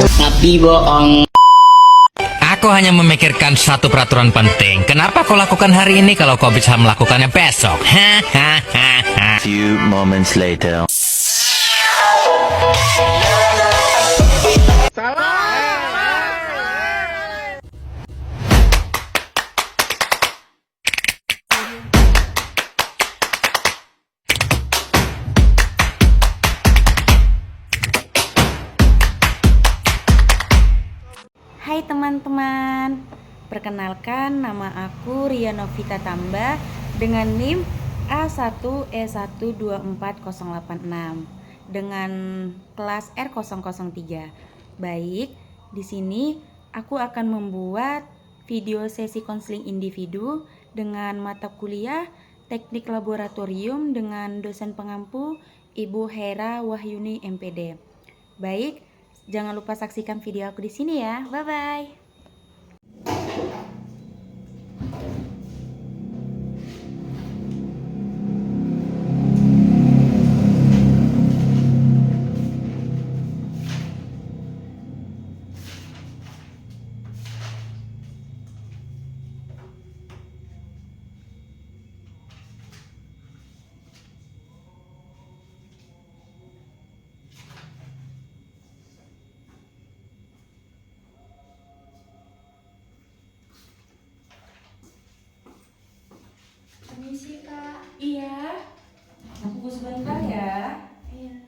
Tapi bohong. Aku hanya memikirkan satu peraturan penting. Kenapa kau lakukan hari ini kalau kau bisa melakukannya besok? Few moments later. Hai teman-teman, perkenalkan nama aku Ria Novita Tamba dengan NIM A1E124086 dengan kelas R003. Baik, di sini aku akan membuat video sesi konseling individu dengan mata kuliah Teknik Laboratorium dengan dosen pengampu Ibu Hera Wahyuni MPD. Baik, jangan lupa saksikan video aku di sini ya. Bye bye. Permisi Kak. Iya, tunggu sebentar ya. Iya.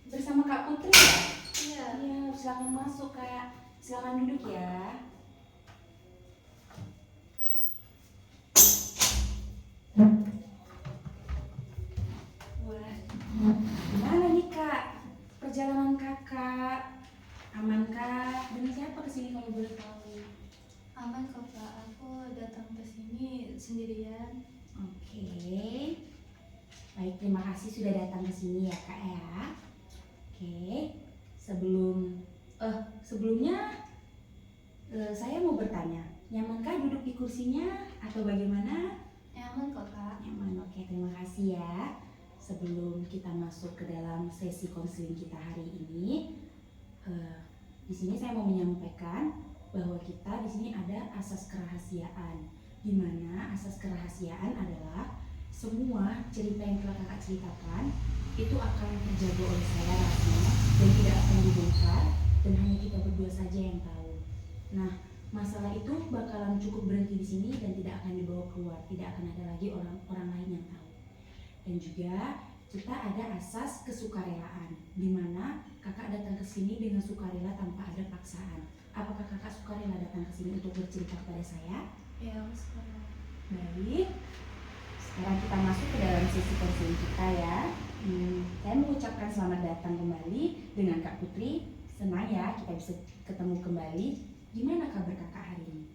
Bersama Kak Putri ya? Iya. Iya, silakan masuk Kak. Silakan duduk ya. Wah, gimana nih Kak? Perjalanan Kakak amankah? Dengan siapa kesini kalau boleh tahu? Aman kok Kak. Aku datang ke sini sendirian. Oke. Baik, terima kasih sudah datang ke sini ya Kak ya. Oke. Sebelumnya saya mau bertanya, nyamankah duduk di kursinya atau bagaimana? Aman kok Kak. Nyaman. Oke, terima kasih ya. Sebelum kita masuk ke dalam sesi konseling kita hari ini, di sini saya mau menyampaikan bahwa kita di sini ada asas kerahasiaan, di mana asas kerahasiaan adalah semua cerita yang telah kakak ceritakan itu akan terjaga oleh saya rahasianya dan tidak akan dibongkar dan hanya kita berdua saja yang tahu. Nah, masalah itu bakalan cukup berhenti di sini dan tidak akan dibawa keluar, tidak akan ada lagi orang lain yang tahu. Dan juga kita ada asas kesukarelaan, di mana kakak datang ke sini dengan sukarela tanpa ada paksaan. Apakah kakak sukarela datang ke sini untuk bercerita kepada saya? Ya, aku sekarang. Baik. Sekarang kita masuk ke dalam sesi konseling kita ya. Saya mengucapkan selamat datang kembali dengan Kak Putri. Senang ya kita bisa ketemu kembali. Gimana kabar kakak hari ini?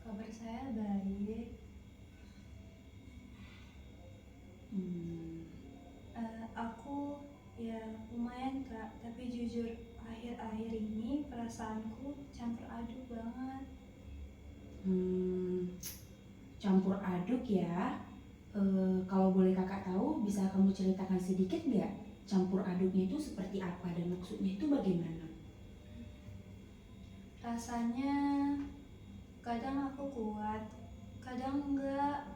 Kabar saya baik. Aku ya lumayan Kak, tapi jujur akhir-akhir ini perasaanku campur aduk banget. Campur aduk ya. Kalau boleh kakak tahu, bisa kamu ceritakan sedikit nggak campur aduknya itu seperti apa dan maksudnya itu bagaimana? Rasanya kadang aku kuat, kadang enggak.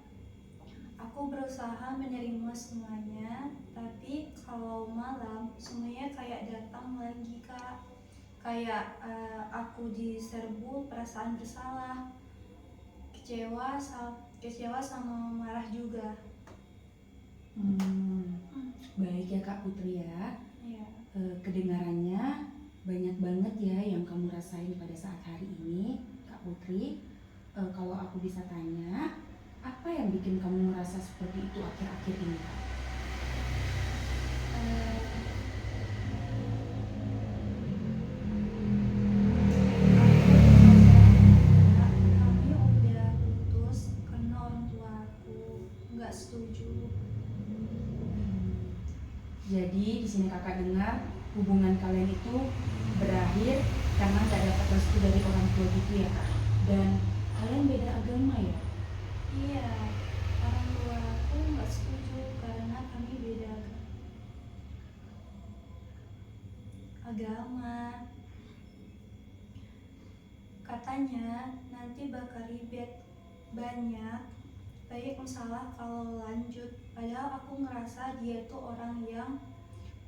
Aku berusaha menerima semuanya, tapi kalau malam semuanya kayak datang lagi Kak. Kayak aku diserbu perasaan bersalah, kecewa sama marah juga. Baik ya Kak Putri ya. Iya. Kedengarannya banyak banget ya yang kamu rasain pada saat hari ini Kak Putri. Kalau aku bisa tanya, apa yang bikin kamu merasa seperti itu akhir-akhir ini Kak? Kami udah putus karena orang tua aku nggak setuju. Jadi di sini kakak dengar hubungan kalian itu berakhir karena nggak dapat restu dari orang tua gitu ya Kak. Dan kalian beda agama ya? Iya, orang tua aku nggak setuju karena kami beda agama. Katanya nanti bakal ribet banyak, baik masalah kalau lanjut. Padahal aku ngerasa dia tuh orang yang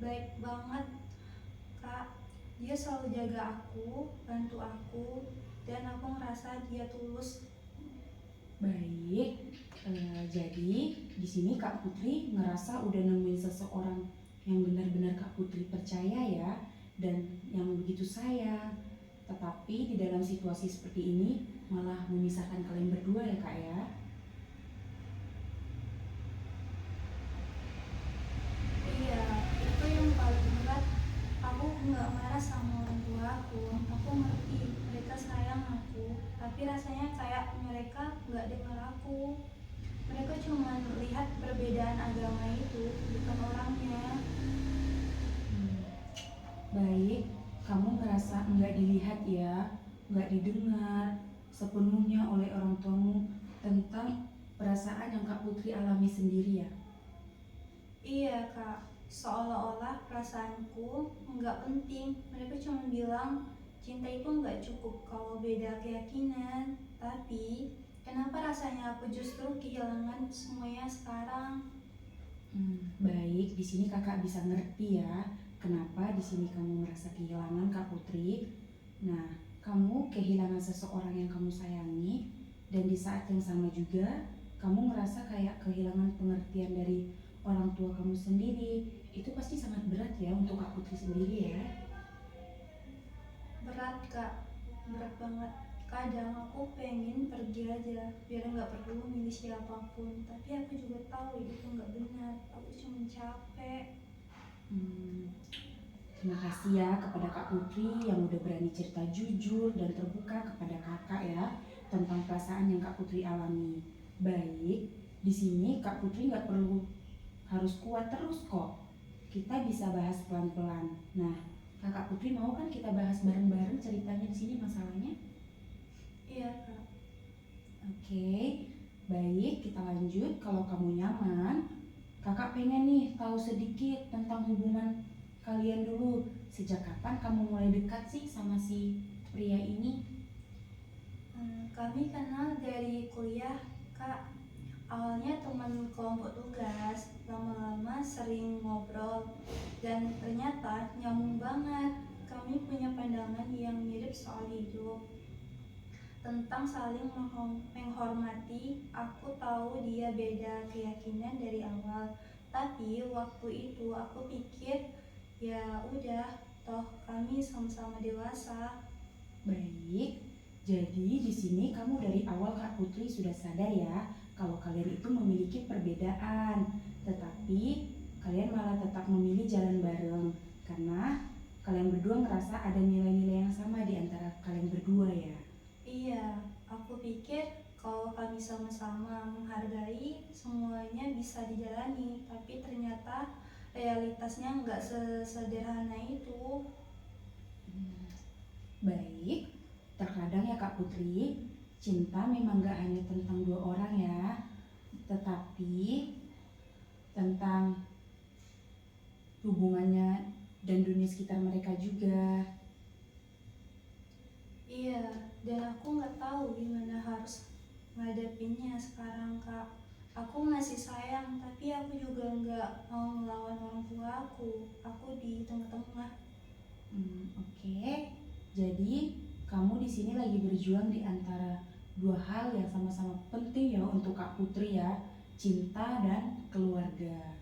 baik banget, Kak. Dia selalu jaga aku, bantu aku, dan aku ngerasa dia tulus. Baik, jadi di sini Kak Putri ngerasa udah nemuin seseorang yang benar-benar Kak Putri percaya ya, dan yang begitu sayang. Tetapi di dalam situasi seperti ini malah memisahkan kalian berdua ya Kak ya. Iya, itu yang paling berat. Aku nggak marah sama orang tua aku. Aku ngerti mereka sayang aku, tapi rasanya kayak mereka nggak dengar aku. Mereka cuma lihat perbedaan agama itu, bukan orangnya. Baik, kamu ngerasa nggak dilihat ya, nggak didengar sepenuhnya oleh orang tuamu tentang perasaan yang Kak Putri alami sendiri ya. Iya Kak, seolah-olah perasaanku nggak penting. Mereka cuma bilang cinta itu nggak cukup kalau beda keyakinan. Tapi kenapa rasanya aku justru kehilangan semuanya sekarang? Baik, di sini kakak bisa ngerti ya kenapa di sini kamu merasa kehilangan Kak Putri. Nah, kamu kehilangan seseorang yang kamu sayangi, dan di saat yang sama juga kamu ngerasa kayak kehilangan pengertian dari orang tua kamu sendiri. Itu pasti sangat berat ya untuk Kak Putri sendiri ya. Berat Kak, berat banget. Kadang aku pengen pergi aja biar nggak perlu milih siapapun, tapi aku juga tahu itu nggak benar. Aku cuma capek. Terima kasih ya kepada Kak Putri yang udah berani cerita jujur dan terbuka kepada kakak ya tentang perasaan yang Kak Putri alami. Baik, di sini Kak Putri nggak perlu harus kuat terus kok. Kita bisa bahas pelan-pelan. Nah, Kakak Putri mau kan kita bahas bareng-bareng ceritanya di sini masalahnya? Iya Kak. Oke, baik, kita lanjut. Kalau kamu nyaman, kakak pengen nih tahu sedikit tentang hubungan kalian dulu. Sejak kapan kamu mulai dekat sih sama si pria ini? Kami kenal dari kuliah Kak. Awalnya teman kelompok tugas, lama-lama sering ngobrol, dan ternyata nyambung banget. Kami punya pandangan yang mirip soal hidup, tentang saling menghormati. Aku tahu dia beda keyakinan dari awal, tapi waktu itu aku pikir ya udah, toh kami sama-sama dewasa. Baik, jadi di sini kamu dari awal Kak Putri sudah sadar ya kalau kalian itu memiliki perbedaan, tetapi kalian malah tetap memilih jalan bareng karena kalian berdua ngerasa ada nilai-nilai yang sama di antara kalian berdua ya. Iya, aku pikir kalau kami sama-sama menghargai, semuanya bisa dijalani, tapi ternyata realitasnya nggak sesederhana itu. Baik, terkadang ya Kak Putri, cinta memang gak hanya tentang dua orang ya, tetapi tentang hubungannya dan dunia sekitar mereka juga. Iya, dan aku nggak tahu gimana harus ngadepinnya sekarang Kak. Aku masih sayang, tapi aku juga nggak mau melawan orang tua aku. Aku di tengah-tengah. Oke. Jadi kamu di sini lagi berjuang di antara dua hal yang sama-sama penting ya untuk Kak Putri ya, cinta dan keluarga.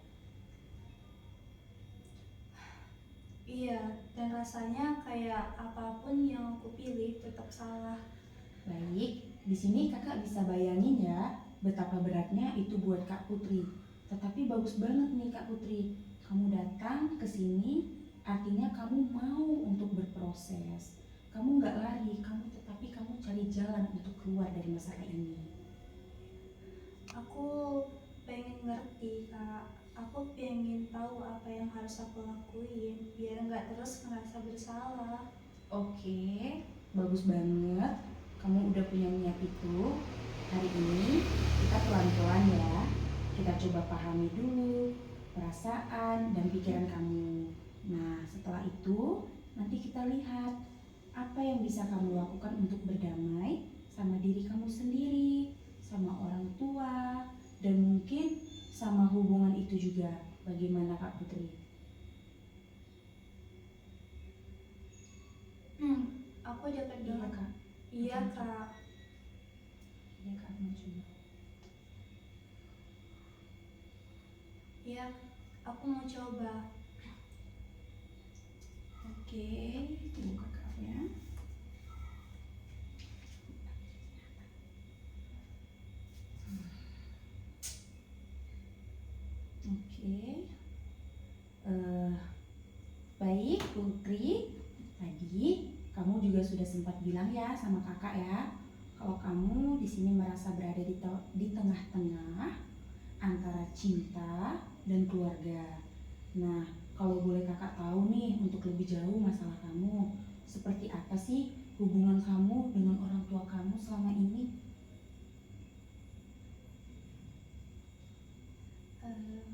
Iya, dan rasanya kayak apapun yang aku pilih tetap salah. Baik, di sini kakak bisa bayangin ya betapa beratnya itu buat Kak Putri. Tetapi bagus banget nih Kak Putri, kamu datang ke sini artinya kamu mau untuk berproses. Kamu nggak lari, tetapi kamu cari jalan untuk keluar dari masalah ini. Aku pengen ngerti Kak. Aku pengen tahu apa yang harus aku lakuin biar nggak terus merasa bersalah. Oke, bagus banget. Kamu udah punya niat itu. Hari ini kita pelan-pelan ya. Kita coba pahami dulu perasaan dan pikiran kamu. Nah, setelah itu nanti kita lihat apa yang bisa kamu lakukan untuk berdamai sama diri kamu sendiri, sama orang tua, dan mungkin sama hubungan itu juga. Bagaimana Kak Putri? Aku dekat Iya banget. Kak. Iya Kak. Iya Kak, mau coba. Iya, aku mau coba. Oke, tunggu kakaknya. Oke. Baik Putri, tadi kamu juga sudah sempat bilang ya sama kakak ya, kalau kamu di sini merasa berada di tengah-tengah antara cinta dan keluarga. Nah, kalau boleh kakak tahu nih untuk lebih jauh masalah kamu, seperti apa sih hubungan kamu dengan orang tua kamu selama ini? Eh,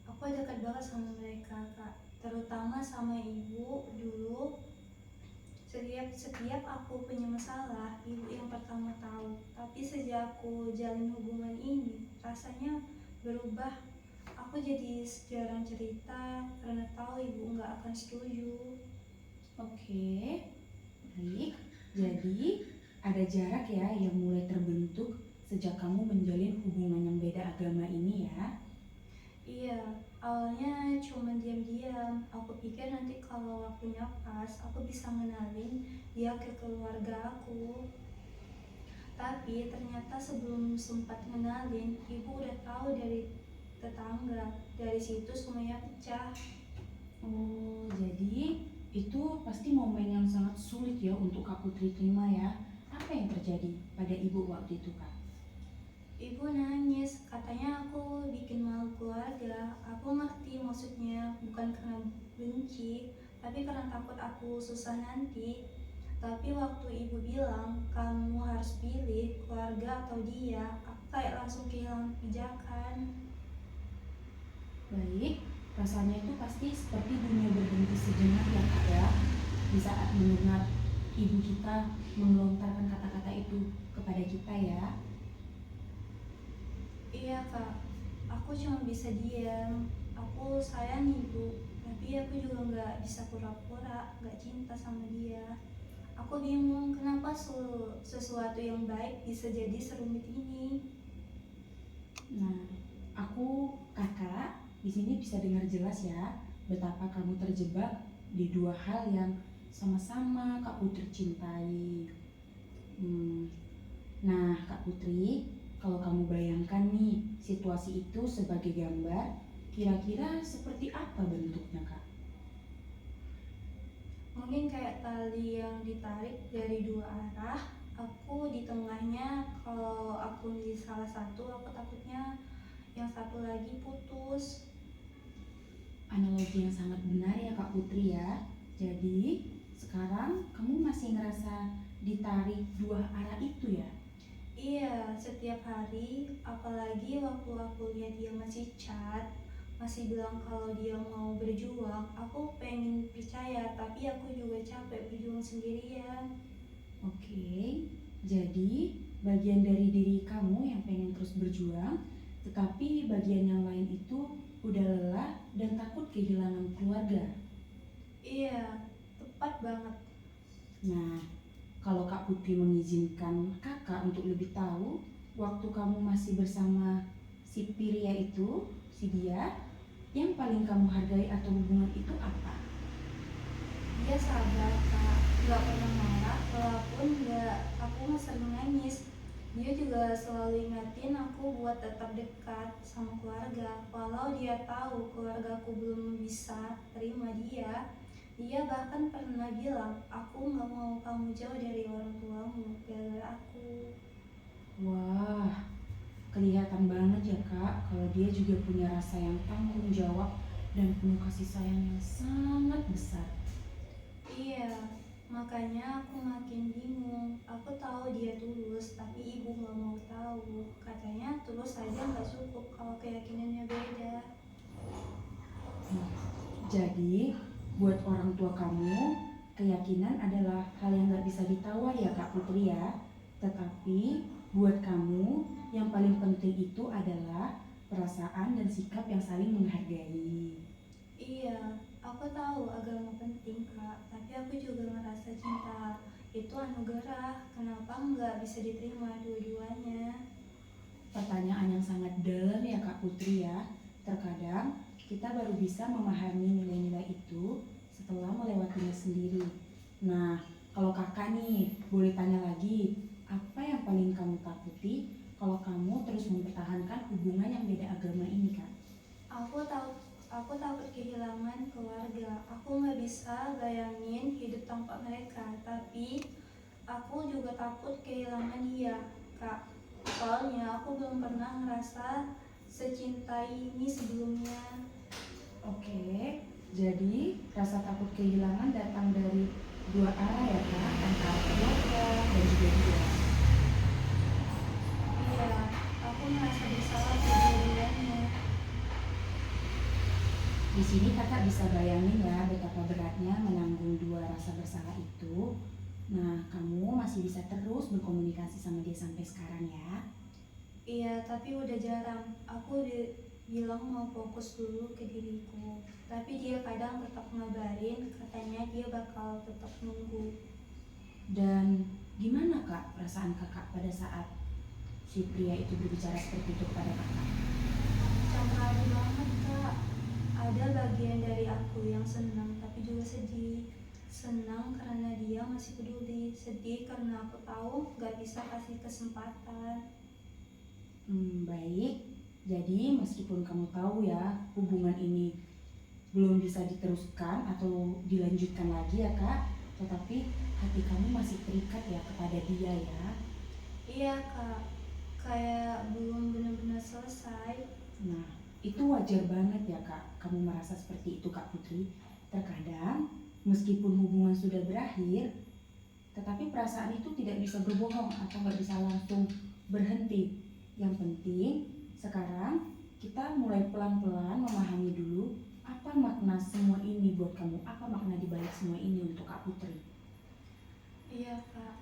aku dekat banget sama mereka Kak, terutama sama ibu dulu. Setiap aku punya masalah, ibu yang pertama tahu. Tapi sejak aku jalin hubungan ini, rasanya berubah. Aku jadi jarang cerita karena tahu ibu nggak akan setuju. Oke, baik. Jadi ada jarak ya yang mulai terbentuk sejak kamu menjalin hubungan yang beda agama ini ya. Iya, awalnya cuma diam-diam. Aku pikir nanti kalau waktunya pas, aku bisa ngenalin dia ke keluarga aku. Tapi ternyata sebelum sempat ngenalin, ibu udah tahu dari tetangga. Dari situ semuanya pecah. Oh, jadi itu pasti momen yang sangat sulit ya untuk Kak Putri terima ya. Apa yang terjadi pada ibu waktu itu Kak? Ibu nangis, katanya aku bikin malu keluarga. Aku ngerti maksudnya, bukan karena benci, tapi karena takut aku susah nanti. Tapi waktu ibu bilang, kamu harus pilih keluarga atau dia, aku kayak langsung kehilangan pijakan. Baik, rasanya itu pasti seperti dunia berhenti sejenak ya Kak ya. Di saat mendengar ibu kita melontarkan kata-kata itu kepada kita ya. Iya Kak, aku cuma bisa diam. Aku sayang ibu, tapi aku juga nggak bisa pura-pura nggak cinta sama dia. Aku bingung kenapa sesuatu yang baik bisa jadi serumit ini. Nah, aku kakak di sini bisa dengar jelas ya betapa kamu terjebak di dua hal yang sama-sama Kak Putri cintai. Nah, Kak Putri, kalau kamu bayangkan nih situasi itu sebagai gambar, kira-kira seperti apa bentuknya Kak? Mungkin kayak tali yang ditarik dari dua arah. Aku di tengahnya, kalau aku di salah satu, aku takutnya yang satu lagi putus. Analogi yang sangat benar ya Kak Putri ya. Jadi, sekarang kamu masih ngerasa ditarik dua arah itu ya? Iya, setiap hari, apalagi waktu aku lihat dia masih chat, masih bilang kalau dia mau berjuang, aku pengen percaya, tapi aku juga capek berjuang sendirian. Oke, jadi bagian dari diri kamu yang pengen terus berjuang, tetapi bagian yang lain itu udah lelah dan takut kehilangan keluarga. Iya, tepat banget. Nah, kalau Kak Putri mengizinkan kakak untuk lebih tahu, waktu kamu masih bersama si pria itu, si dia, yang paling kamu hargai atau hubungan itu apa? Dia sabar Kak, nggak pernah marah, walaupun aku nggak sering nangis. Dia juga selalu ingatin aku buat tetap dekat sama keluarga, walau dia tahu keluargaku belum bisa terima dia. Dia bahkan pernah bilang, aku nggak mau kamu jauh dari orang tuamu gara-gara aku. Wah, kelihatan banget ya Kak, kalau dia juga punya rasa yang tanggung jawab dan penuh kasih sayang yang sangat besar. Iya, makanya aku makin bingung. Aku tahu dia tulus, tapi ibu nggak mau tahu. Katanya tulus saja nggak cukup kalau keyakinannya beda. Jadi, Buat orang tua kamu, keyakinan adalah hal yang gak bisa ditawar ya Kak Putri ya. Tetapi buat kamu, yang paling penting itu adalah perasaan dan sikap yang saling menghargai. Iya, aku tahu agama penting kak, tapi aku juga ngerasa cinta itu anugerah. Kenapa nggak bisa diterima dua-duanya? Pertanyaan yang sangat dalam ya Kak Putri ya. Terkadang kita baru bisa memahami nilai-nilai itu setelah melewatinya sendiri. Nah, kalau kakak nih boleh tanya lagi, apa yang paling kamu takuti kalau kamu terus mempertahankan hubungan yang beda agama ini Kak? Aku takut kehilangan keluarga. Aku nggak bisa bayangin hidup tanpa mereka. Tapi aku juga takut kehilangan dia, kak. Soalnya aku belum pernah ngerasa secintai ini sebelumnya. Oke, jadi rasa takut kehilangan datang dari dua arah ya Kak, antara keluarga dan juga dia. Iya, aku merasa bersalah kedua-duanya. Di sini kakak bisa bayangin ya betapa beratnya menanggung dua rasa bersalah itu. Nah, kamu masih bisa terus berkomunikasi sama dia sampai sekarang ya. Iya, tapi udah jarang. Aku bilang mau fokus dulu ke diriku. Tapi dia kadang tetap ngabarin, katanya dia bakal tetap nunggu. Dan gimana Kak perasaan kakak pada saat si pria itu berbicara seperti itu kepada kakak? Campur banget kak. Ada bagian dari aku yang senang tapi juga sedih. Senang karena dia masih peduli. Sedih karena aku tahu gak bisa kasih kesempatan. Baik. Jadi meskipun kamu tahu ya hubungan ini belum bisa diteruskan atau dilanjutkan lagi ya Kak, tetapi hati kamu masih terikat ya kepada dia ya. Iya kak, kayak belum benar-benar selesai. Nah, itu wajar banget ya Kak, kamu merasa seperti itu Kak Putri. Terkadang meskipun hubungan sudah berakhir, tetapi perasaan itu tidak bisa berbohong atau nggak bisa langsung berhenti. Yang penting sekarang kita mulai pelan-pelan memahami dulu apa makna semua ini buat kamu, apa makna dibalik semua ini untuk Kak Putri. Iya kak.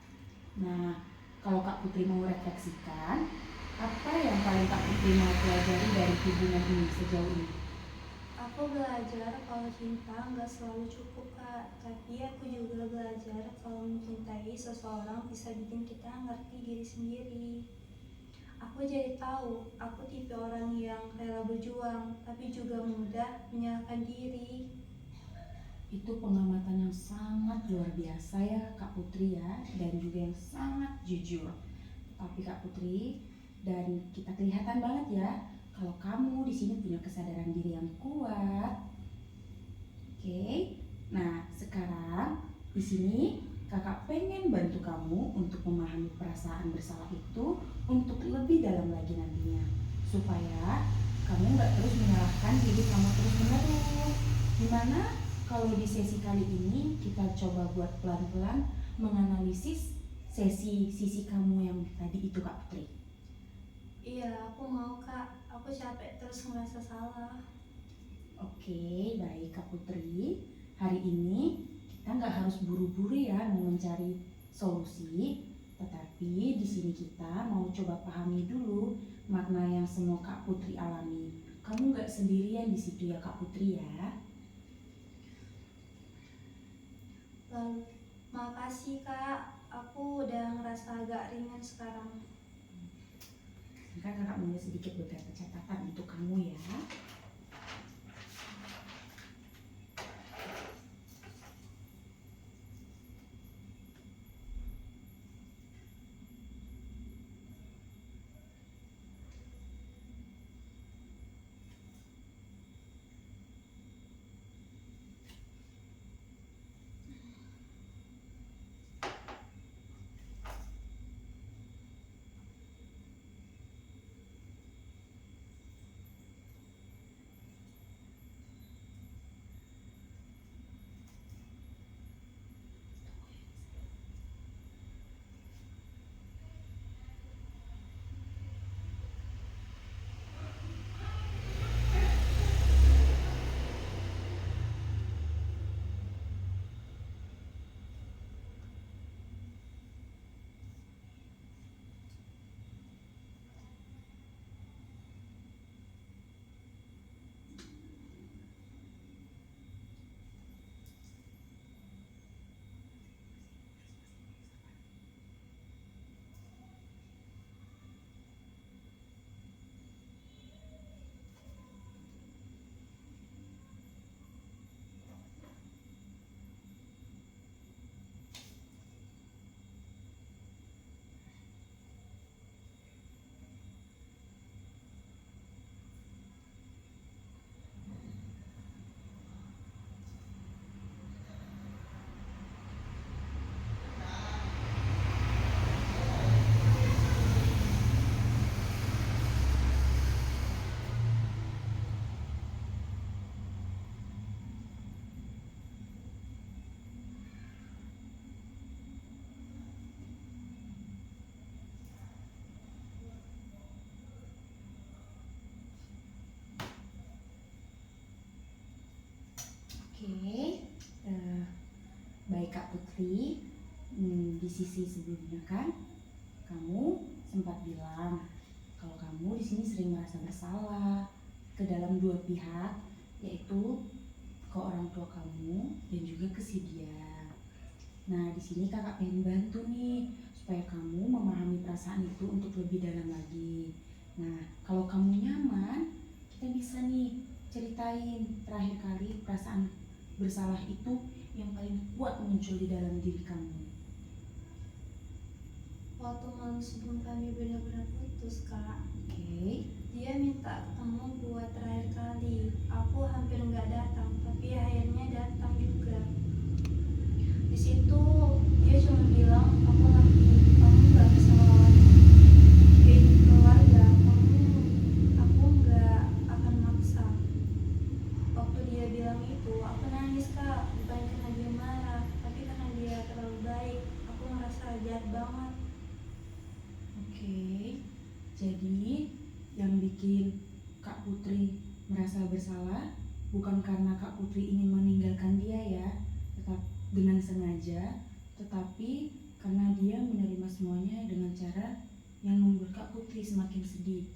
Nah, kalau Kak Putri mau refleksikan, apa yang paling Kak Putri mau pelajari dari hubungan ini sejauh ini? Aku belajar kalau cinta nggak selalu cukup kak, tapi aku juga belajar kalau mencintai seseorang bisa bikin kita ngerti diri sendiri. Aku jadi tahu, aku tipe orang yang rela berjuang, tapi juga mudah menyalahkan diri. Itu pengamatan yang sangat luar biasa ya Kak Putri ya, dan juga yang sangat jujur. Tapi Kak Putri, dan kita kelihatan banget ya kalau kamu di sini punya kesadaran diri yang kuat. Oke. Nah, sekarang di sini Kakak pengen bantu kamu untuk memahami perasaan bersalah itu untuk lebih dalam lagi nantinya, supaya kamu nggak terus menyalahkan diri kamu terus menerus. Dimana kalau di sesi kali ini kita coba buat pelan-pelan menganalisis sisi kamu yang tadi itu Kak Putri. Iya, aku mau kak, aku capek terus ngerasa salah. Oke, baik Kak Putri. Hari ini kita nggak harus buru-buru ya mau mencari solusi, tetapi di sini kita mau coba pahami dulu makna yang semua Kak Putri alami. Kamu nggak sendirian di situ ya Kak Putri ya. Lalu, makasih kak, aku udah ngerasa agak ringan sekarang. Sekarang Kakak punya sedikit beberapa catatan untuk kamu ya. di sisi sebelumnya kan, kamu sempat bilang kalau kamu di sini sering merasa bersalah ke dalam dua pihak, yaitu ke orang tua kamu dan juga ke si dia. Nah, di sini kakak pengen bantu nih supaya kamu memahami perasaan itu untuk lebih dalam lagi. Nah, kalau kamu nyaman, kita bisa nih ceritain terakhir kali perasaan bersalah itu yang paling kuat muncul di dalam diri kamu. Waktu malam sebelum kami benar-benar putus, Kak. Oke. Dia minta ketemu buat terakhir kali. Aku hampir nggak datang, tapi akhirnya datang juga. Di situ dia cuma bilang, aku ngerti kamu nggak bisa lawan geng keluarga. Aku nggak akan maksa. Waktu dia bilang itu, aku nangis, Kak. Bukan karena dia marah, tapi karena dia terlalu baik. Aku ngerasa jahat banget. Oke. Jadi yang bikin Kak Putri merasa bersalah bukan karena Kak Putri ingin meninggalkan dia ya, tetap dengan sengaja, tetapi karena dia menerima semuanya dengan cara yang membuat Kak Putri semakin sedih.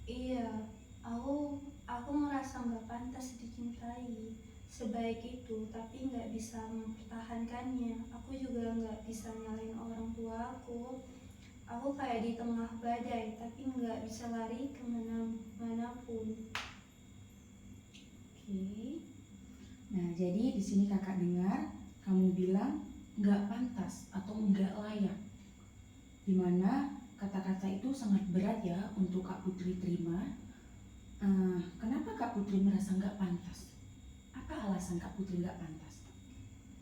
Iya, aku merasa nggak pantas dicintai sebaik itu, tapi nggak bisa mempertahankannya. Aku juga nggak bisa nyalain orang tua aku. Aku kayak di tengah badai, tapi nggak bisa lari kemana-manapun. Oke. Nah, jadi di sini kakak dengar kamu bilang nggak pantas atau nggak layak, dimana kata-kata itu sangat berat ya untuk Kak Putri terima. Kenapa Kak Putri merasa nggak pantas? Apa alasan Kak Putri nggak pantas?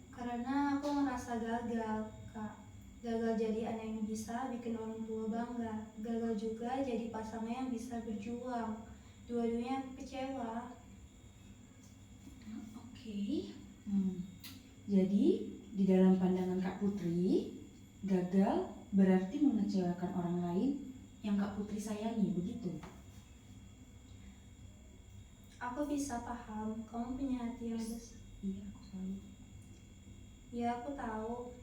Karena aku merasa gagal, Kak. Gagal jadi anak yang bisa bikin orang tua bangga. Gagal juga jadi pasangan yang bisa berjuang. Dua-duanya aku kecewa. Oke. Jadi di dalam pandangan Kak Putri, gagal berarti mengecewakan orang lain yang Kak Putri sayangi, begitu? Aku bisa paham, kamu punya hati yang besar. Iya, aku selalu Ya, aku tahu.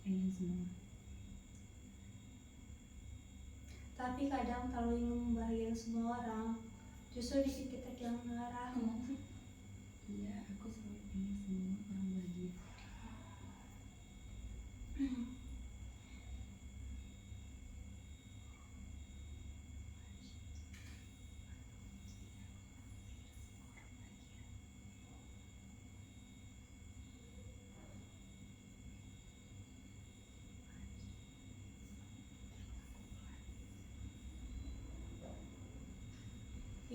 pengen semua. Tapi kadang terlalu ingin membahagiakan semua orang, justru bikin kita kehilangan arah. Iya, aku selalu pengen semua orang bahagia.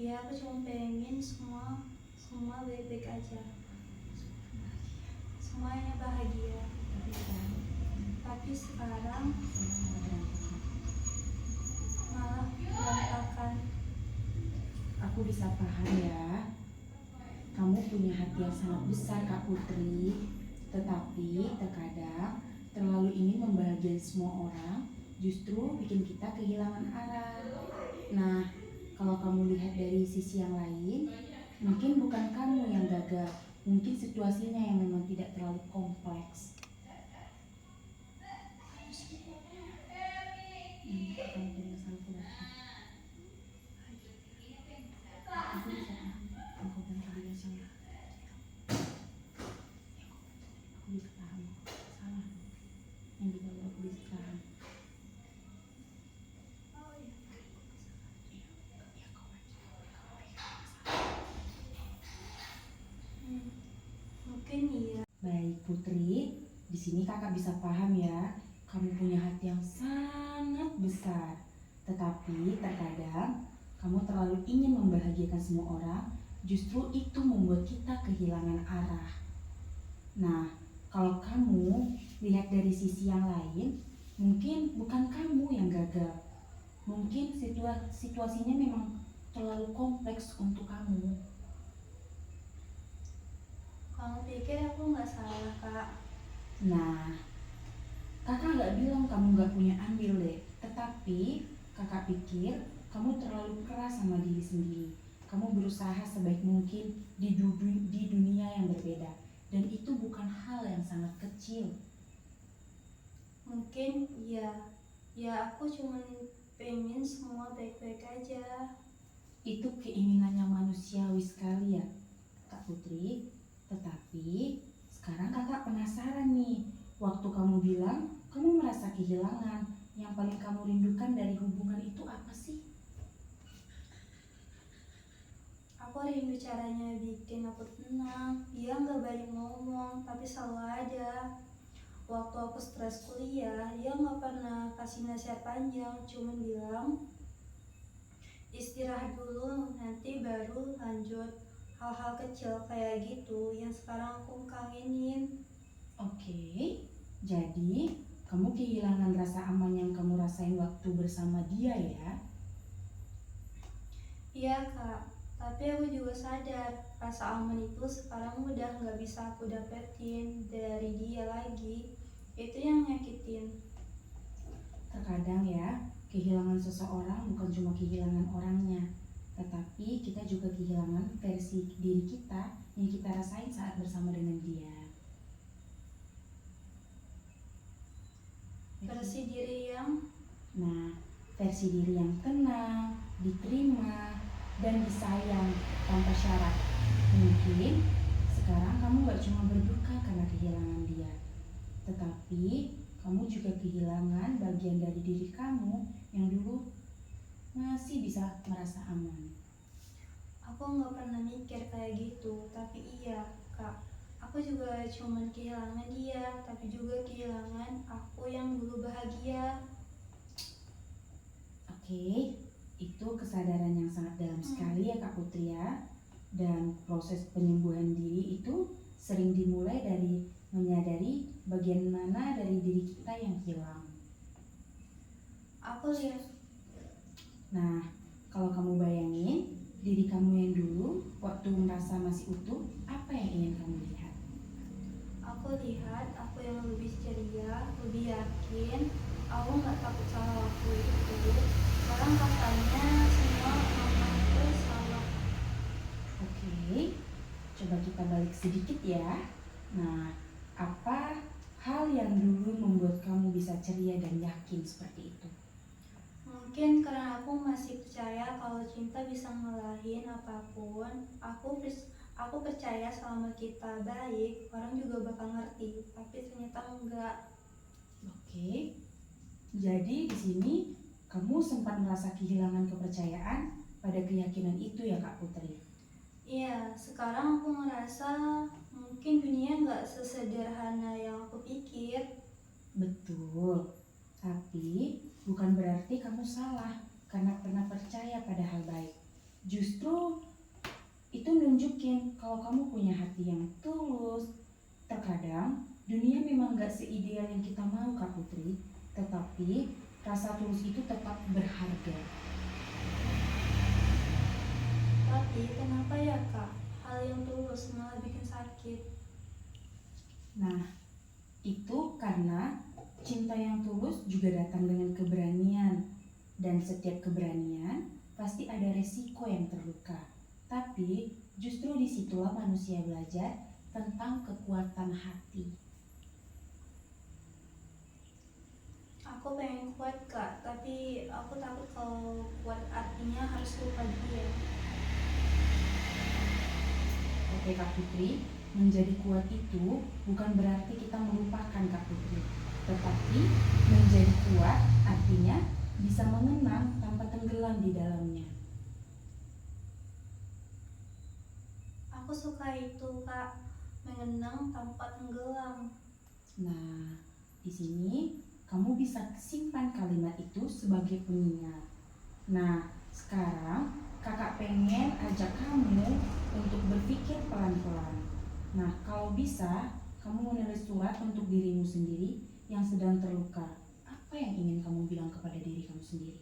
Iya, aku cuma pengen semua baik-baik aja. Semuanya bahagia. Tapi sekarang malah berantakan. Aku bisa paham ya, kamu punya hati yang sangat besar Kak Putri, tetapi terkadang terlalu ingin membahagiakan semua orang justru bikin kita kehilangan arah. Nah, kalau kamu lihat dari sisi yang lain, mungkin bukan kamu yang gagal, mungkin situasinya yang memang tidak terlalu kompleks. Aku bisa paham, aku bisa paham, salah yang dibawa aku bisa paham. Mungkin iya. Baik Putri, di sini kakak bisa paham ya, kamu punya hati yang sangat besar. Tetapi terkadang kamu terlalu ingin membahagiakan semua orang, justru itu membuat kita kehilangan arah. Nah, kalau kamu lihat dari sisi yang lain, mungkin bukan kamu yang gagal. Mungkin situasinya memang terlalu kompleks untuk kamu. Kamu pikir aku nggak salah, Kak? Nah, kakak nggak bilang kamu nggak punya andil deh, tetapi kakak pikir kamu terlalu keras sama diri sendiri. Kamu berusaha sebaik mungkin di dunia yang berbeda, Dan itu bukan hal yang sangat kecil. Mungkin ya aku cuman pengen semua baik-baik aja. Itu keinginannya manusiawi sekali ya Kak Putri. Tetapi sekarang kakak penasaran nih, waktu kamu bilang kamu merasa kehilangan, yang paling kamu rindukan dari hubungan itu apa sih? Aku rindu caranya bikin aku tenang. Dia nggak banyak ngomong, tapi selalu ada. Waktu aku stres kuliah, dia nggak pernah kasih nasihat panjang, cuma bilang istirahat dulu, nanti baru lanjut. Hal-hal kecil kayak gitu yang sekarang aku kangenin. Oke, jadi kamu kehilangan rasa aman yang kamu rasain waktu bersama dia ya? Iya kak, tapi aku juga sadar rasa aman itu sekarang udah nggak bisa aku dapetin dari dia lagi. Itu yang nyakitin. Terkadang ya, kehilangan seseorang bukan cuma kehilangan orangnya, tetapi kita juga kehilangan versi diri kita yang kita rasain saat bersama dengan dia. Versi diri yang Nah, versi diri yang tenang, diterima, dan disayang tanpa syarat. Mungkin sekarang kamu gak cuma berduka karena kehilangan dia, tetapi kamu juga kehilangan bagian dari diri kamu yang dulu masih bisa merasa aman. aku nggak pernah mikir kayak gitu, tapi iya kak, aku juga cuman kehilangan dia, tapi juga kehilangan aku yang dulu bahagia. Oke, itu kesadaran yang sangat dalam sekali ya Kak Putri ya. Dan proses penyembuhan diri itu sering dimulai dari menyadari bagian mana dari diri kita yang hilang. Aku lihat Nah, kalau kamu bayangin diri kamu yang dulu waktu merasa masih utuh, apa yang ingin kamu lihat? aku yang lebih ceria, lebih yakin. Aku nggak takut salah waktu itu. Sekarang katanya semua mamaku salah. Oke, coba kita balik sedikit ya. Nah, apa hal yang dulu membuat kamu bisa ceria dan yakin seperti itu? Mungkin karena aku masih percaya kalau cinta bisa ngalahin apapun. Aku percaya selama kita baik, orang juga bakal ngerti. Tapi ternyata enggak. Oke, jadi di sini kamu sempat merasa kehilangan kepercayaan pada keyakinan itu ya Kak Putri? Iya, sekarang aku ngerasa mungkin dunia nggak sesederhana yang aku pikir. Betul, tapi bukan berarti kamu salah karena pernah percaya pada hal baik. Justru itu nunjukin kalau kamu punya hati yang tulus. Terkadang dunia memang gak seideal yang kita mau Kak Putri, tetapi rasa tulus itu tetap berharga. Tapi kenapa ya kak, hal yang tulus malah bikin sakit? Nah, itu karena cinta yang tulus juga datang dengan keberanian. Dan setiap keberanian pasti ada resiko yang terluka. Tapi justru disitulah manusia belajar tentang kekuatan hati. Aku pengen kuat kak, tapi aku takut kalau kuat artinya harus lupa dia. Oke Kak Putri, menjadi kuat itu bukan berarti kita melupakan Kak Putri. Tetapi menjadi kuat artinya bisa mengenang tanpa tenggelam di dalamnya. Aku suka itu kak, mengenang tanpa tenggelam. Nah, di sini kamu bisa simpan kalimat itu sebagai pengingat. Nah, sekarang kakak pengen ajak kamu untuk berpikir pelan-pelan. Nah, kalau bisa, kamu menulis surat untuk dirimu sendiri yang sedang terluka. Apa yang ingin kamu bilang kepada diri kamu sendiri?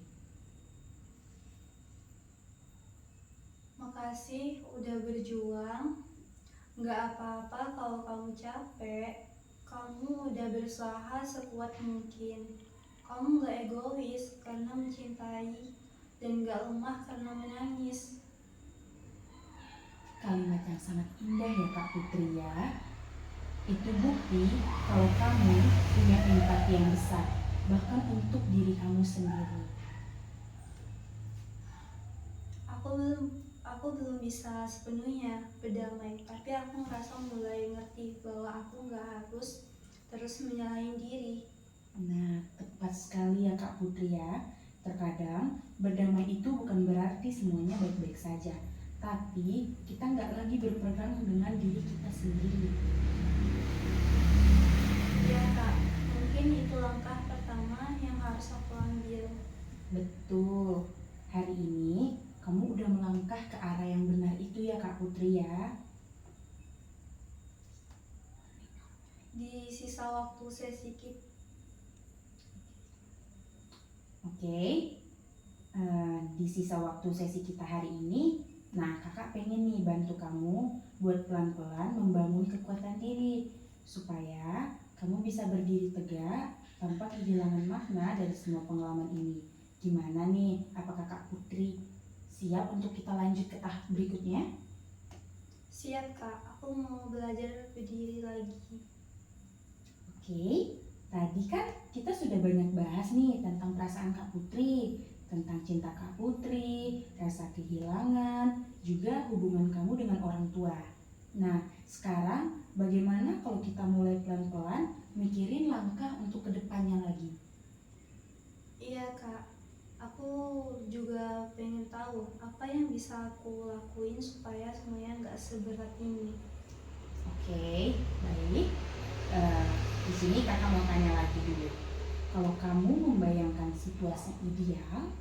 Makasih udah berjuang. Nggak apa-apa kalau kamu capek. Kamu udah berusaha sekuat mungkin. Kamu nggak egois karena mencintai dan nggak lemah karena menangis. Kalimat yang sangat indah ya Kak Putri ya. Itu bukti kalau kamu punya empati yang besar, bahkan untuk diri kamu sendiri. Aku belum bisa sepenuhnya berdamai, tapi aku ngerasa mulai ngerti bahwa aku nggak harus terus menyalahin diri. Nah, tepat sekali ya Kak Putri ya. Terkadang berdamai itu bukan berarti semuanya baik-baik saja, tapi kita nggak lagi berperang dengan diri kita sendiri. Ya kak, mungkin itu langkah pertama yang harus aku ambil. Betul. Hari ini kamu udah melangkah ke arah yang benar itu ya Kak Putri ya. Di sisa waktu sesi kita, Oke. Di sisa waktu sesi kita hari ini, nah kakak pengen nih bantu kamu buat pelan-pelan membangun kekuatan diri supaya kamu bisa berdiri tegak tanpa kehilangan makna dari semua pengalaman ini. Gimana nih? Apakah Kak Putri siap untuk kita lanjut ke tahap berikutnya? siap kak, aku mau belajar berdiri lagi. Oke, tadi kan kita sudah banyak bahas nih tentang perasaan Kak Putri, tentang cinta Kak Putri, rasa kehilangan, juga hubungan kamu dengan orang tua. Nah, sekarang bagaimana kalau kita mulai pelan-pelan mikirin langkah untuk kedepannya lagi? Iya kak, aku juga pengen tahu apa yang bisa aku lakuin supaya semuanya nggak seberat ini. Oke, baik. Di sini kakak mau tanya lagi dulu. Kalau kamu membayangkan situasi ideal,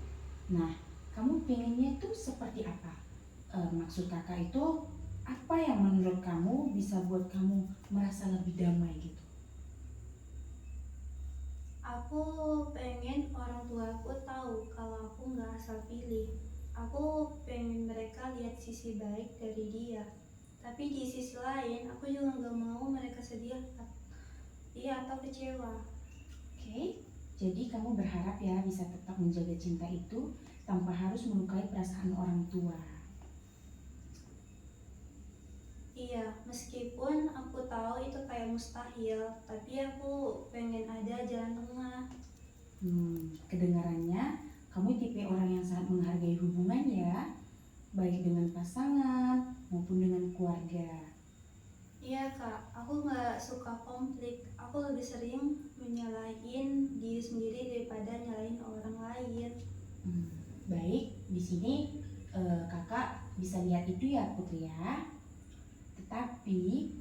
nah kamu pengennya tuh seperti apa? Maksud kakak itu apa yang menurut kamu bisa buat kamu merasa lebih damai gitu? Aku pengen orang tuaku tahu kalau aku nggak asal pilih. Aku pengen mereka lihat sisi baik dari dia. Tapi di sisi lain, aku juga nggak mau mereka sedih atau kecewa. Oke, jadi kamu berharap ya bisa tetap menjaga cinta itu tanpa harus melukai perasaan orang tua. Iya, meskipun aku tahu itu kayak mustahil, tapi aku pengen ada jalan tengah. Kedengarannya kamu tipe orang yang sangat menghargai hubungan ya, baik dengan pasangan maupun dengan keluarga. Iya kak, aku nggak suka konflik. Aku lebih sering menyalahin diri sendiri daripada nyalahin orang lain. Baik, di sini kakak bisa lihat itu ya Putri ya. Tetapi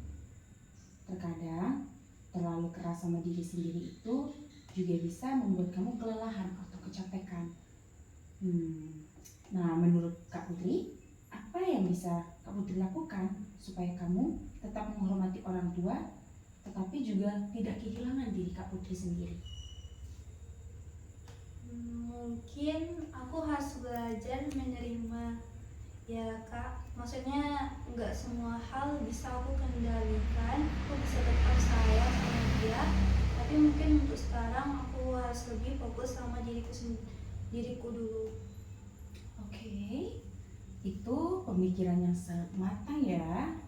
terkadang terlalu keras sama diri sendiri itu juga bisa membuat kamu kelelahan atau kecapekan. Nah, menurut Kak Putri, apa yang bisa Kak Putri lakukan supaya kamu tetap menghormati orang tua, tetapi juga tidak kehilangan diri Kak Putri sendiri? Mungkin aku harus belajar menerima. Ya kak, maksudnya nggak semua hal bisa aku kendalikan. Aku bisa tetap sayang sama dia, tapi mungkin untuk sekarang aku harus lebih fokus sama diriku dulu. Oke, itu pemikiran yang sangat matang ya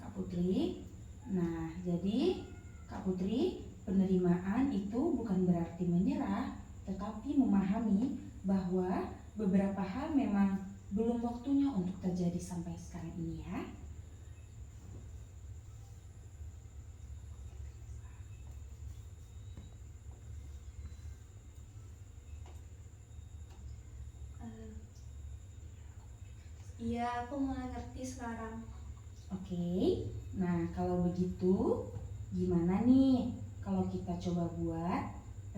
Kak Putri. Nah, jadi Kak Putri, penerimaan itu bukan berarti menyerah, tetapi memahami bahwa beberapa hal memang belum waktunya untuk terjadi sampai sekarang ini ya. Iya, aku mulai ngerti sekarang. Oke, nah kalau begitu gimana nih kalau kita coba buat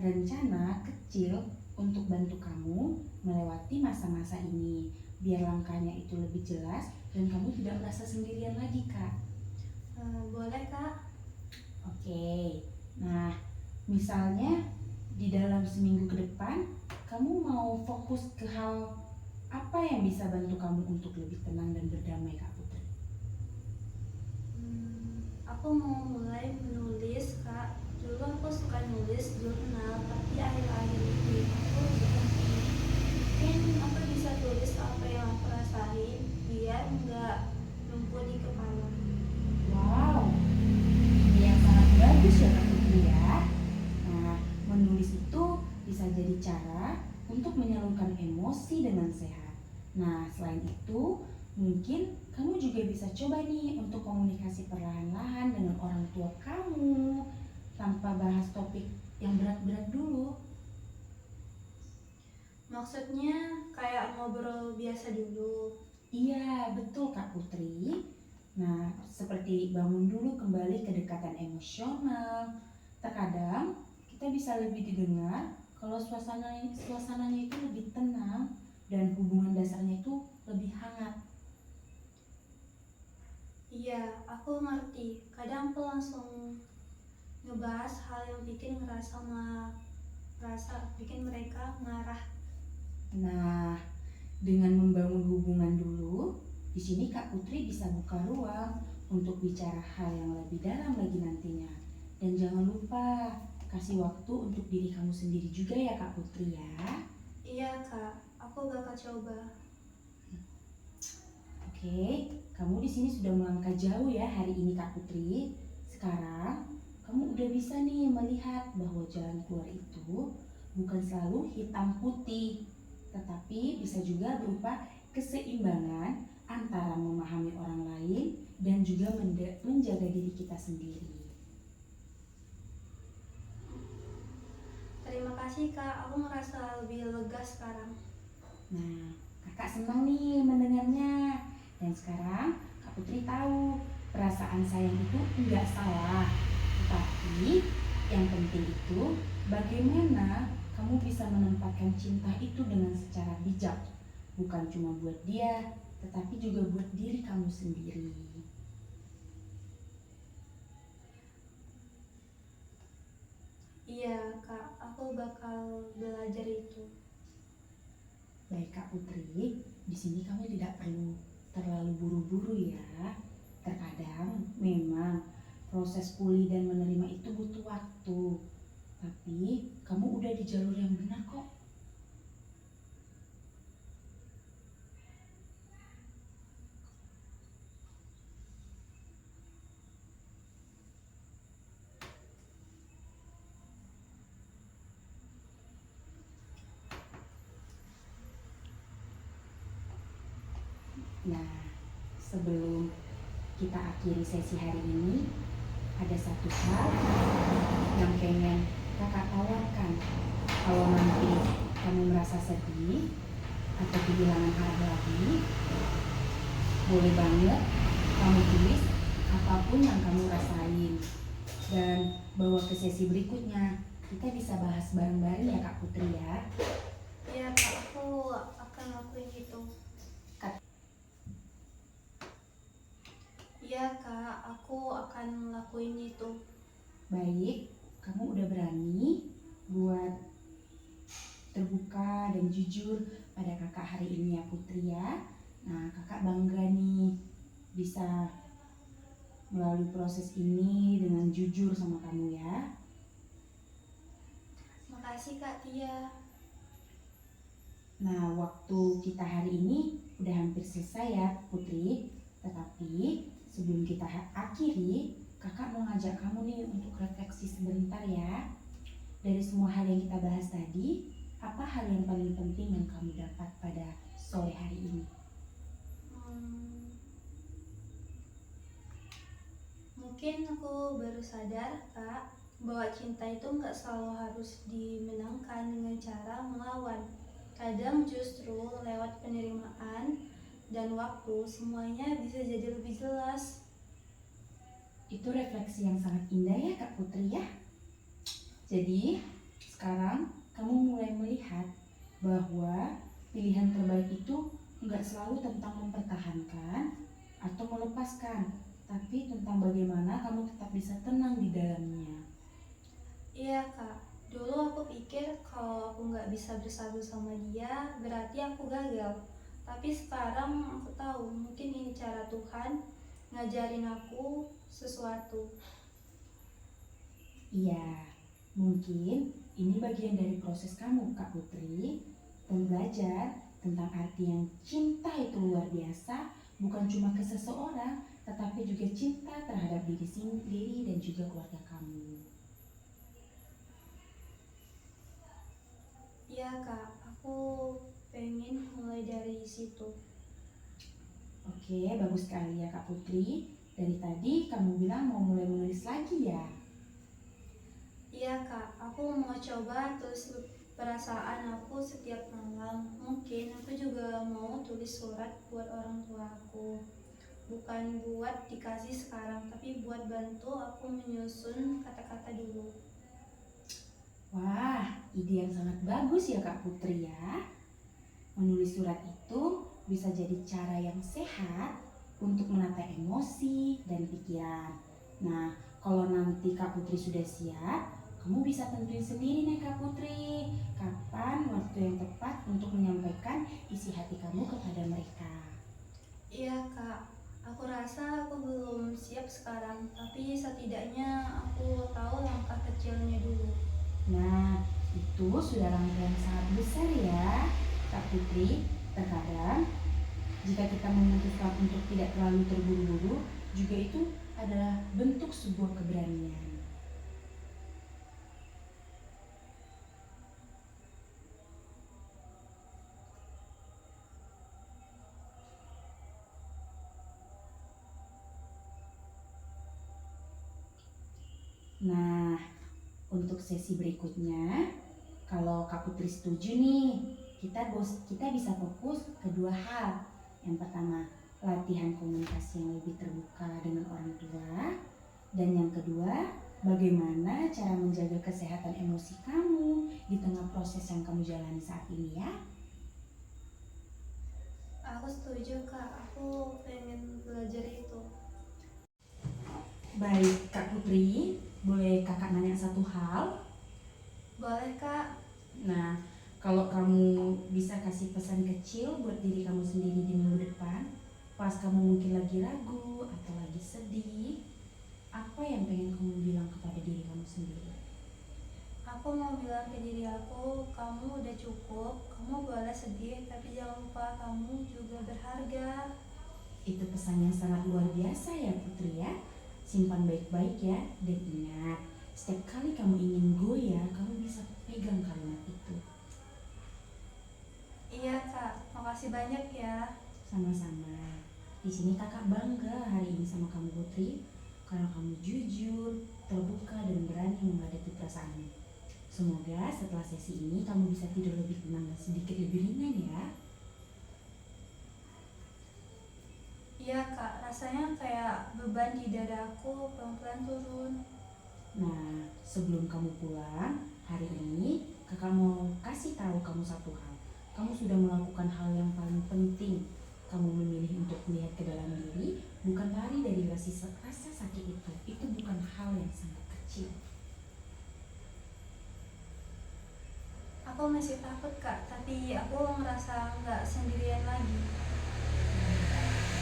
rencana kecil untuk bantu kamu melewati masa-masa ini, biar langkahnya itu lebih jelas dan kamu tidak merasa sendirian lagi Kak. Boleh kak? Oke, nah misalnya di dalam seminggu ke depan kamu mau fokus ke hal apa yang bisa bantu kamu untuk lebih tenang dan berdamai Kak Putri? Aku mau mulai menulis kak. Dulu aku suka nulis jurnal, tapi akhir-akhir ini aku berhenti. Mungkin aku bisa tulis apa yang aku rasain biar nggak numpuk di kepala. Wow, ini yang sangat emosi dengan sehat. Nah, selain itu, mungkin kamu juga bisa coba nih untuk komunikasi perlahan-lahan dengan orang tua kamu tanpa bahas topik yang berat-berat dulu. Maksudnya kayak ngobrol biasa dulu. Iya, betul Kak Putri. Nah, seperti bangun dulu kembali kedekatan emosional. Terkadang kita bisa lebih didengar kalau suasananya itu lebih tenang dan hubungan dasarnya itu lebih hangat. Iya, aku ngerti. Kadang aku langsung ngebahas hal yang bikin bikin mereka marah. Nah, dengan membangun hubungan dulu, di sini Kak Putri bisa buka ruang untuk bicara hal yang lebih dalam lagi nantinya. Dan jangan lupa kasih waktu untuk diri kamu sendiri juga ya Kak Putri ya. Iya kak, aku bakal coba. Oke, kamu di sini sudah melangkah jauh ya hari ini Kak Putri. Sekarang kamu udah bisa nih melihat bahwa jalan keluar itu bukan selalu hitam putih, tetapi bisa juga berupa keseimbangan antara memahami orang lain dan juga menjaga diri kita sendiri. Terima kasih kak, aku merasa lebih lega sekarang. Nah, kakak senang nih mendengarnya. Dan sekarang Kak Putri tahu perasaan sayang itu enggak salah. Tetapi yang penting itu bagaimana kamu bisa menempatkan cinta itu dengan secara bijak. Bukan cuma buat dia, tetapi juga buat diri kamu sendiri. Iya kak, aku bakal belajar itu. Baik Kak Putri, di sini kamu tidak perlu terlalu buru-buru ya. Terkadang memang proses pulih dan menerima itu butuh waktu. Tapi kamu udah di jalur yang benar kok. Nah, sebelum kita akhiri sesi hari ini, ada satu hal yang pengen kakak tawarkan. Kalau nanti kamu merasa sedih atau kehilangan arah lagi, boleh banget kamu tulis apapun yang kamu rasain. Dan bawa ke sesi berikutnya, kita bisa bahas bareng-bareng ya Kak Putri ya. Iya kak, aku akan lakuin itu. Iya kak, aku akan lakuin itu. Baik, kamu udah berani buat terbuka dan jujur pada kakak hari ini ya Putri ya. Nah, kakak bangga nih bisa melalui proses ini dengan jujur sama kamu ya. Makasih kak Tia. Nah, waktu kita hari ini udah hampir selesai ya Putri. Tetapi sebelum kita akhiri, kakak mau ngajak kamu nih untuk refleksi sebentar ya. Dari semua hal yang kita bahas tadi, apa hal yang paling penting yang kamu dapat pada sore hari ini? Mungkin aku baru sadar kak, bahwa cinta itu nggak selalu harus dimenangkan dengan cara melawan. Kadang justru lewat penerimaan dan waktu semuanya bisa jadi lebih jelas. Itu refleksi yang sangat indah ya Kak Putri ya. Jadi sekarang kamu mulai melihat bahwa pilihan terbaik itu nggak selalu tentang mempertahankan atau melepaskan, tapi tentang bagaimana kamu tetap bisa tenang di dalamnya. Iya kak, dulu aku pikir kalau aku nggak bisa bersatu sama dia berarti aku gagal. Tapi sekarang aku tahu mungkin ini cara Tuhan ngajarin aku sesuatu. Iya, mungkin ini bagian dari proses kamu Kak Putri, dan belajar tentang arti yang cinta itu luar biasa, bukan cuma ke seseorang, tetapi juga cinta terhadap diri sendiri dan juga keluarga kamu. Iya kak, aku pengen mulai dari situ. Oke, bagus sekali ya Kak Putri. Dari tadi kamu bilang mau mulai menulis lagi ya? Iya kak, aku mau coba tulis perasaan aku setiap malam. Mungkin aku juga mau tulis surat buat orang tua aku. Bukan buat dikasih sekarang, tapi buat bantu aku menyusun kata-kata dulu. Wah, ide yang sangat bagus ya Kak Putri ya. Menulis surat itu bisa jadi cara yang sehat untuk menata emosi dan pikiran. Nah, kalau nanti Kak Putri sudah siap, kamu bisa tentuin sendiri nih Kak Putri, kapan waktu yang tepat untuk menyampaikan isi hati kamu kepada mereka. Iya kak, aku rasa aku belum siap sekarang, tapi setidaknya aku tahu langkah kecilnya dulu. Nah, itu sudah langkah yang sangat besar ya Kak Putri. Terkadang jika kita memutuskan untuk tidak terlalu terburu-buru, juga itu adalah bentuk sebuah keberanian. Nah, untuk sesi berikutnya, kalau Kak Putri setuju nih, kita bisa fokus ke dua hal. Yang pertama, latihan komunikasi yang lebih terbuka dengan orang tua. Dan yang kedua, bagaimana cara menjaga kesehatan emosi kamu di tengah proses yang kamu jalani saat ini ya. Aku setuju kak, aku pengen belajar itu. Baik Kak Putri, boleh kakak nanya satu hal? Boleh kak? Nah, kalau kamu bisa kasih pesan kecil buat diri kamu sendiri di minggu depan, pas kamu mungkin lagi ragu atau lagi sedih, apa yang pengen kamu bilang kepada diri kamu sendiri? Aku mau bilang ke diri aku, kamu udah cukup, kamu boleh sedih, tapi jangan lupa kamu juga berharga. Itu pesan yang sangat luar biasa ya Putri ya. Simpan baik-baik ya, dan ingat, setiap kali kamu ingin goyah, kamu bisa pegang kalimat itu. Iya kak, makasih banyak ya. Sama-sama. Di sini kakak bangga hari ini sama kamu Putri, karena kamu jujur, terbuka, dan berani menghadapi perasaanmu. Semoga setelah sesi ini kamu bisa tidur lebih tenang dan sedikit lebih ringan ya. Iya kak, rasanya kayak beban di dada aku pelan-pelan turun. Nah, sebelum kamu pulang, hari ini kakak mau kasih tahu kamu satu hal. Kamu sudah melakukan hal yang paling penting. Kamu memilih untuk melihat ke dalam diri, bukan lari dari rasa sakit itu. Itu bukan hal yang sangat kecil. Aku masih takut kak, tapi aku merasa nggak sendirian lagi.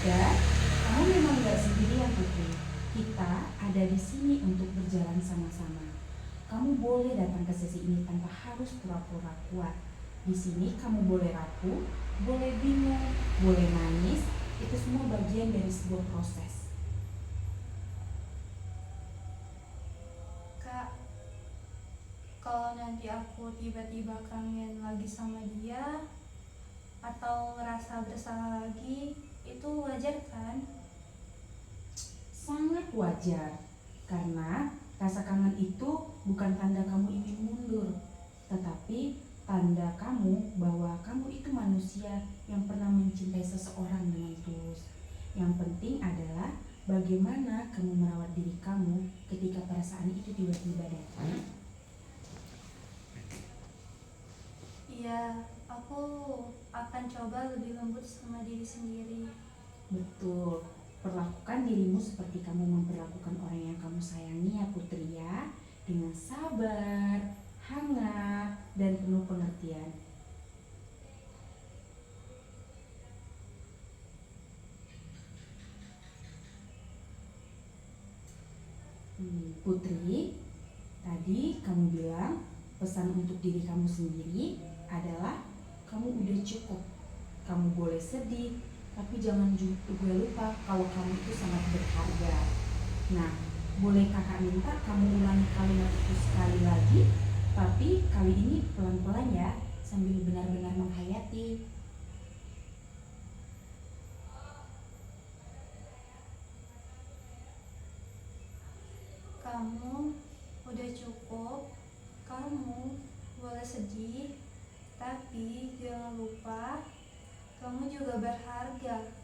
Ya, kamu memang gak sendirian Putri. Kita ada di sini untuk berjalan sama-sama. Kamu boleh datang ke sesi ini tanpa harus pura-pura kuat. Di sini kamu boleh rapuh, boleh bingung, boleh nangis. Itu semua bagian dari sebuah proses. Kak, kalau nanti aku tiba-tiba kangen lagi sama dia atau ngerasa bersalah lagi, itu wajar kan? Sangat wajar, karena rasa kangen itu bukan tanda kamu ingin mundur, tetapi tanda kamu bahwa kamu itu manusia yang pernah mencintai seseorang dengan tulus. Yang penting adalah bagaimana kamu merawat diri kamu ketika perasaan itu tiba-tiba datang. Iya, aku akan coba lebih lembut sama diri sendiri. Betul, perlakukan dirimu seperti kamu memperlakukan orang yang kamu sayangi ya Putri ya, dengan sabar, hangat, dan penuh pengertian. Putri, tadi kamu bilang pesan untuk diri kamu sendiri adalah kamu udah cukup. Kamu boleh sedih, tapi jangan juga lupa kalau kamu itu sangat berharga. Nah, boleh kakak minta kamu ulangi kalimat itu sekali lagi, tapi kali ini pelan-pelan ya. sambil benar-benar menghayati. Kamu udah cukup, kamu boleh sedih, tapi jangan lupa kamu juga berharga.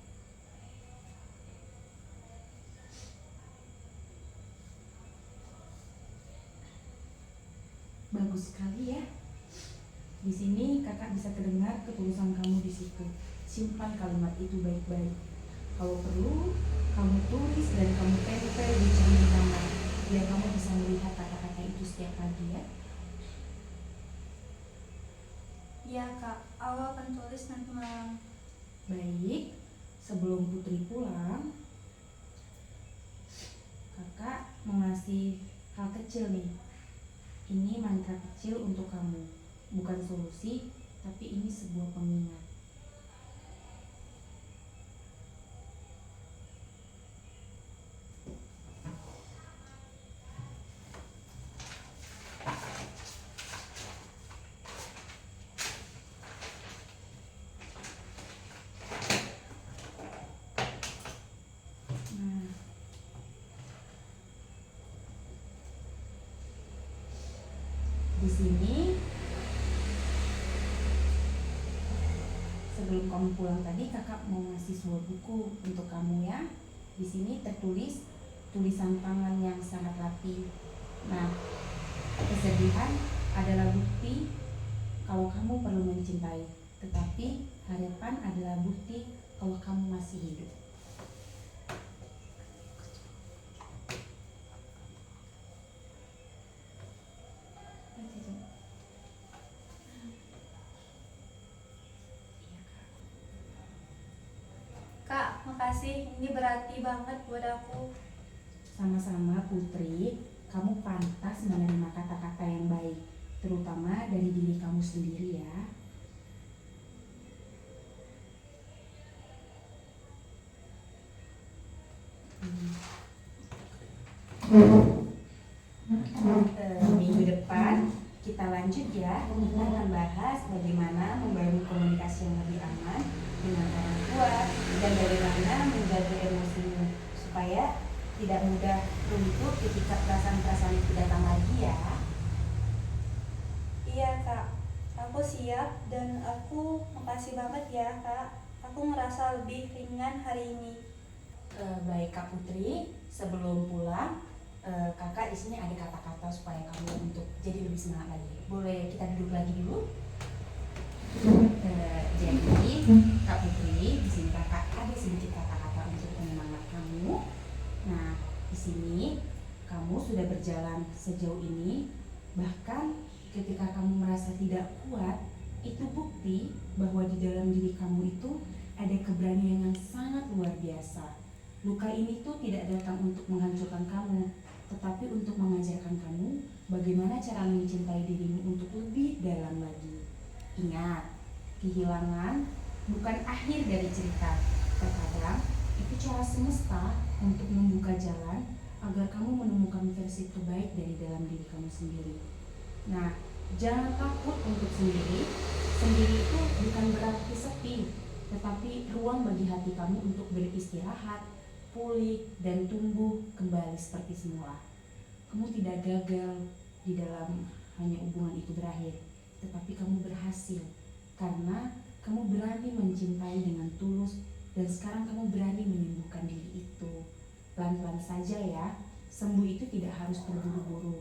Bagus sekali ya. Di sini kakak bisa terdengar ketulusan kamu di situ. Simpan kalimat itu baik-baik. Kalau perlu, kamu tulis dan kamu tempel di cermin kamar, biar kamu bisa melihat kata-kata itu setiap pagi ya. Iya kak, aku akan tulis nanti malam. Baik, sebelum Putri pulang, kakak mau ngasih hal kecil nih. Ini mantra kecil untuk kamu, bukan solusi, tapi ini sebuah pengingat. Nah, di sini sebelum kamu pulang tadi kakak mau ngasih sebuah buku untuk kamu ya. Di sini tertulis tulisan tangan yang sangat rapi. Nah, kesedihan adalah bukti kalau kamu perlu mencintai, tetapi harapan adalah bukti kalau kamu masih hidup. Kak, makasih, ini berarti banget buat aku. Sama-sama Putri, kamu pantas menerima kata-kata yang baik, terutama dari diri kamu sendiri ya. Minggu depan kita lanjut ya. Kita akan bahas bagaimana membangun komunikasi yang lebih aman dengan orang tua dan bagaimana menjaga emosimu supaya tidak mudah runtuh ketika perasaan-perasaan itu datang lagi ya. Iya kak, aku siap dan aku makasih banget ya kak. Aku ngerasa lebih ringan hari ini. Baik Kak Putri, sebelum pulang kakak di sini ada kata-kata supaya kamu untuk jadi lebih semangat lagi. Boleh kita duduk lagi dulu? Jadi Kak Putri, di sini kakak ada sedikit kata-kata untuk penyemangat kamu. Nah, di sini kamu sudah berjalan sejauh ini, bahkan ketika kamu merasa tidak kuat, itu bukti bahwa di dalam diri kamu itu ada keberanian yang sangat luar biasa. Luka ini tuh tidak datang untuk menghancurkan kamu, tetapi untuk mengajarkan kamu bagaimana cara mencintai dirimu untuk lebih dalam lagi. Ingat, kehilangan bukan akhir dari cerita. Terkadang itu cara semesta untuk membuka jalan agar kamu menemukan versi terbaik dari dalam diri kamu sendiri. Nah, jangan takut untuk sendiri. Sendiri itu bukan berarti sepi, tetapi ruang bagi hati kamu untuk beristirahat, pulih, dan tumbuh kembali seperti semula. Kamu tidak gagal di dalam hanya hubungan itu berakhir, tetapi kamu berhasil karena kamu berani mencintai dengan tulus dan sekarang kamu berani menyembuhkan diri itu. Pelan-pelan saja ya, sembuh itu tidak harus terburu-buru.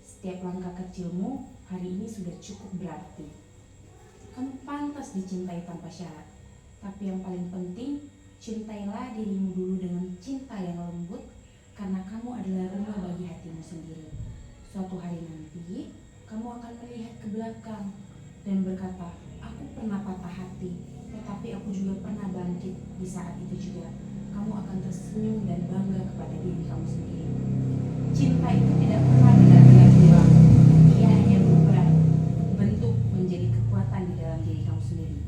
Setiap langkah kecilmu hari ini sudah cukup berarti. Kamu pantas dicintai tanpa syarat, tapi yang paling penting, cintailah dirimu dulu dengan cinta yang lembut, karena kamu adalah rumah bagi hatimu sendiri. Suatu hari nanti, kamu akan melihat ke belakang dan berkata, aku pernah patah hati, tetapi aku juga pernah bangkit di saat itu juga. Kamu akan tersenyum dan bangga kepada diri kamu sendiri. Cinta itu tidak pernah benar-benar hilang. Ia hanya berubah bentuk menjadi kekuatan di dalam diri kamu sendiri.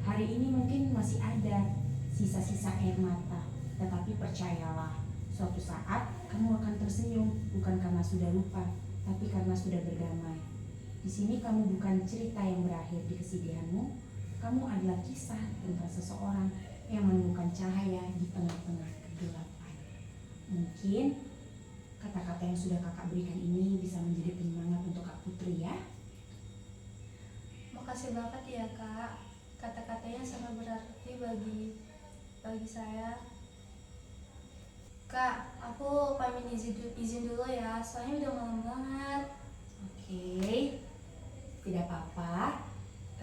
Hari ini mungkin masih ada sisa-sisa air mata, tetapi percayalah, suatu saat kamu akan tersenyum bukan karena sudah lupa, tapi karena sudah berdamai. Di sini kamu bukan cerita yang berakhir di kesedihanmu. Kamu adalah kisah tentang seseorang yang menemukan cahaya di tengah-tengah kegelapan. Mungkin kata-kata yang sudah kakak berikan ini bisa menjadi penyemangat untuk Kak Putri ya. Makasih banget ya Kak, kata-katanya sangat berarti bagi saya. Kak, aku pamit izin dulu ya, soalnya udah malam banget. Oke, tidak apa-apa.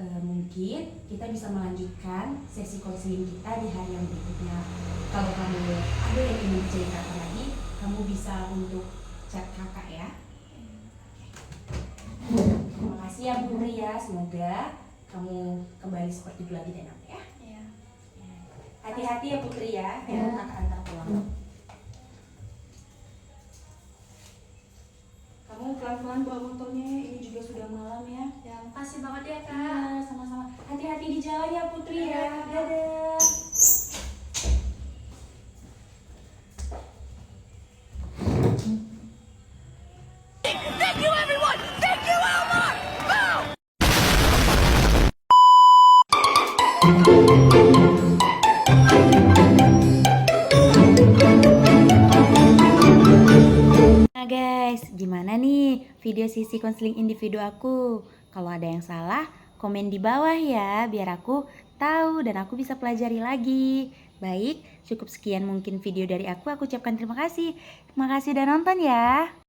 Mungkin kita bisa melanjutkan sesi konseling kita di hari yang berikutnya. Kalau kamu ada yang ingin ceritakan lagi, kamu bisa untuk chat kakak ya. Terima kasih ya Bu Putri ya, semoga kamu kembali seperti dulu lagi dan apa ya. Iya. Hati-hati ya Putri ya, kakak antar pulang. Kamu pelan-pelan bawa motornya, ini juga sudah malam ya. Ya, makasih banget ya Kak. Iya, sama-sama. Hati-hati di jalan ya Putri ya. Dadah. Nah guys, gimana nih video sesi konseling individu aku? Kalau ada yang salah, komen di bawah ya, biar aku tahu dan aku bisa pelajari lagi. Baik, cukup sekian mungkin video dari aku ucapkan terima kasih. Terima kasih udah nonton ya.